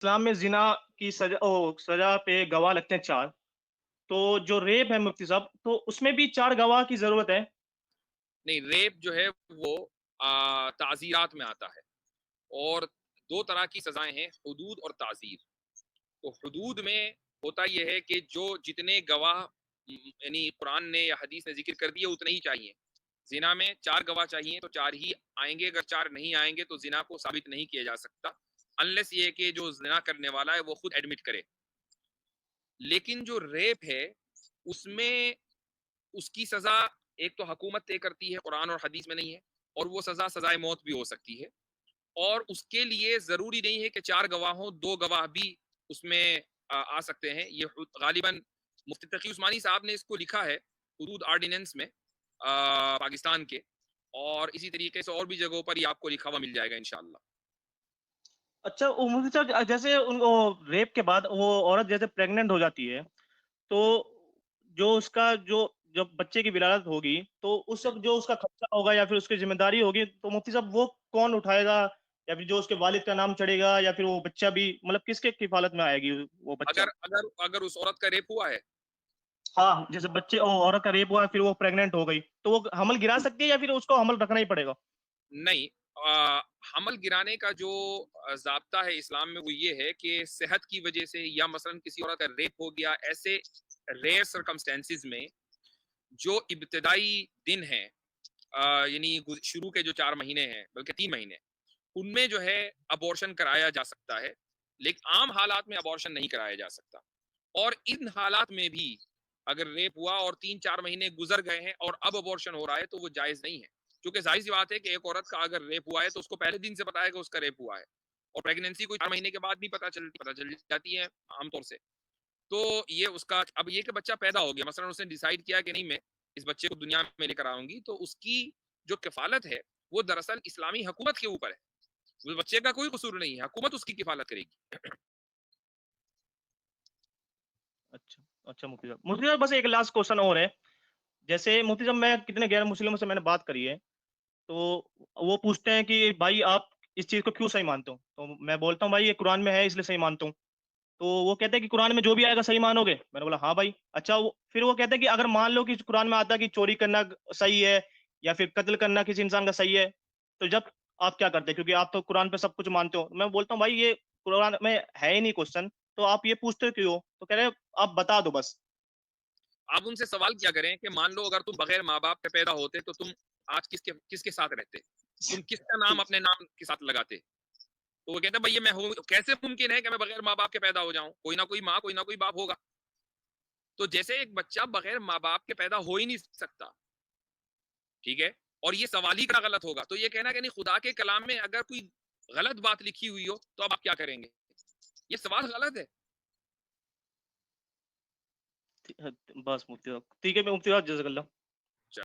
اسلام میں زنا کی سزا پہ گواہ لگتے ہیں 4، تو جو ریپ ہے مفتی صاحب، تو اس میں بھی 4 گواہ کی ضرورت ہے؟ نہیں، ریپ جو ہے وہ تعزیرات میں آتا ہے، اور دو طرح کی سزائیں ہیں، حدود اور تعزیر۔ تو حدود میں ہوتا یہ ہے کہ جو جتنے گواہ یعنی قرآن نے یا حدیث نے ذکر کر دیے اتنے ہی چاہیے۔ زنا میں 4 گواہ چاہیے تو 4 ہی آئیں گے، اگر 4 نہیں آئیں گے تو زنا کو ثابت نہیں کیا جا سکتا، انلیس یہ کہ جو زنا کرنے والا ہے وہ خود ایڈمٹ کرے۔ لیکن جو ریپ ہے اس میں اس کی سزا ایک تو حکومت طے کرتی ہے، قرآن اور حدیث میں نہیں ہے، اور وہ سزا سزائے موت بھی ہو سکتی ہے، اور اس کے لیے ضروری نہیں ہے کہ 4 گواہ ہوں، 2 گواہ بھی اس میں آ سکتے ہیں۔ یہ غالباً مفتی تقی عثمانی صاحب نے اس کو لکھا ہے حدود آرڈیننس میں پاکستان کے، اور اسی طریقے سے اور بھی جگہوں پر یہ آپ کو لکھا ہوا مل جائے گا انشاءاللہ۔ اچھا، وہ مفتی صاحب جیسے ان کو ریپ کے بعد وہ عورت جیسے پریگننٹ ہو جاتی ہے، تو جو اس کا جب بچے کی ولادت ہوگی تو اس وقت جو اس کا خرچہ ہوگا یا پھر اس کی ذمہ داری ہوگی، تو مفتی صاحب وہ کون اٹھائے گا؟ یا پھر جو اس کے والد کا نام چڑھے گا، یا پھر وہ بچہ بھی مطلب کس کے کفالت میں آئے گی وہ بچہ؟ اگر اس عورت کا ریپ ہوا ہے، ہاں، جیسے بچے عورت کا ریپ ہوا ہے، پھر وہ پریگننٹ ہو گئی، تو وہ حمل گرا سکتی ہے یا پھر اس کو حمل رکھنا ہی پڑے گا؟ نہیں، حمل گرانے کا جو ضابطہ ہے اسلام میں وہ یہ ہے کہ صحت کی وجہ سے یا مثلا کسی عورت کا ریپ ہو گیا، ایسے ریئر سرکمسٹینسز میں جو ابتدائی دن ہیں، یعنی شروع کے جو 4 مہینے ہیں بلکہ 3 مہینے، ان میں جو ہے ابورشن کرایا جا سکتا ہے، لیکن عام حالات میں ابورشن نہیں کرایا جا سکتا۔ اور ان حالات میں بھی اگر ریپ ہوا اور 3-4 مہینے گزر گئے ہیں اور اب ابورشن ہو رہا ہے تو وہ جائز نہیں ہے، کیونکہ ظاہر سی بات ہے کہ ایک عورت کا اگر ریپ ہوا ہے تو اس کو پہلے دن سے پتا ہے کہ اس کا ریپ ہوا ہے، اور پریگننسی کوئی 4 مہینے کے بعد بھی پتا چل جاتی ہے عام طور سے۔ تو یہ اس کا اب یہ کہ بچہ پیدا ہو گیا، مثلا اس نے ڈیسائیڈ کیا کہ نہیں میں اس بچے کو دنیا میں لے کر آؤں گی، تو اس کی جو کفالت ہے وہ دراصل اسلامی حکومت کے اوپر ہے، اس بچے کا کوئی قصور نہیں ہے، حکومت اس کی کفالت کرے گی۔ اچھا اچھا مفتی صاحب بس ایک لاسٹ کوشچن اور ہے۔ جیسے مفتی صاحب میں کتنے غیر مسلموں سے میں نے بات کری ہے، تو وہ پوچھتے ہیں کہ بھائی آپ اس چیز کو کیوں صحیح مانتے ہو؟ تو میں بولتا ہوں بھائی یہ قرآن میں ہے اس لیے صحیح مانتا ہوں۔ تو وہ کہتے ہیں کہ قرآن میں جو بھی آئے گا صحیح مانو گے؟ میں نے بولا ہاں بھائی۔ اچھا، پھر وہ کہتے ہیں کہ اگر مان لو کہ قرآن میں آتا ہے کہ چوری کرنا صحیح ہے یا پھر قتل کرنا کسی انسان کا صحیح ہے، تو جب آپ کیا کرتے ہیں؟ کیونکہ آپ تو قرآن پہ سب کچھ مانتے ہو۔ میں بولتا ہوں بھائی یہ قرآن میں ہے ہی نہیں کوشچن، تو آپ یہ پوچھتے کیوں ہو؟ تو کہہ رہے آپ بتا دو بس۔ آپ ان سے سوال کیا کریں کہ مان لو اگر تم بغیر ماں باپ کے پیدا ہوتے تو تم آج کس کے ساتھ رہتے، تم کس کا نام اپنے نام کے ساتھ لگاتے؟ تو وہ کہتے ہیں بھائی یہ میں کیسے ممکن ہے کہ میں بغیر ماں باپ کے پیدا ہو جاؤں؟ کوئی نہ کوئی ماں کوئی نہ کوئی باپ ہوگا۔ تو جیسے ایک بچہ بغیر ماں باپ کے پیدا ہو ہی نہیں سکتا، ٹھیک ہے، اور یہ سوال ہی کا غلط ہوگا، تو یہ کہنا کہ نہیں خدا کے کلام میں اگر کوئی غلط بات لکھی ہوئی ہو تو اب آپ کیا کریں گے؟ یہ سوال غلط ہے۔ بس مفتی صاحب ٹھیک ہے، میں مفتی صاحب جزاک اللہ۔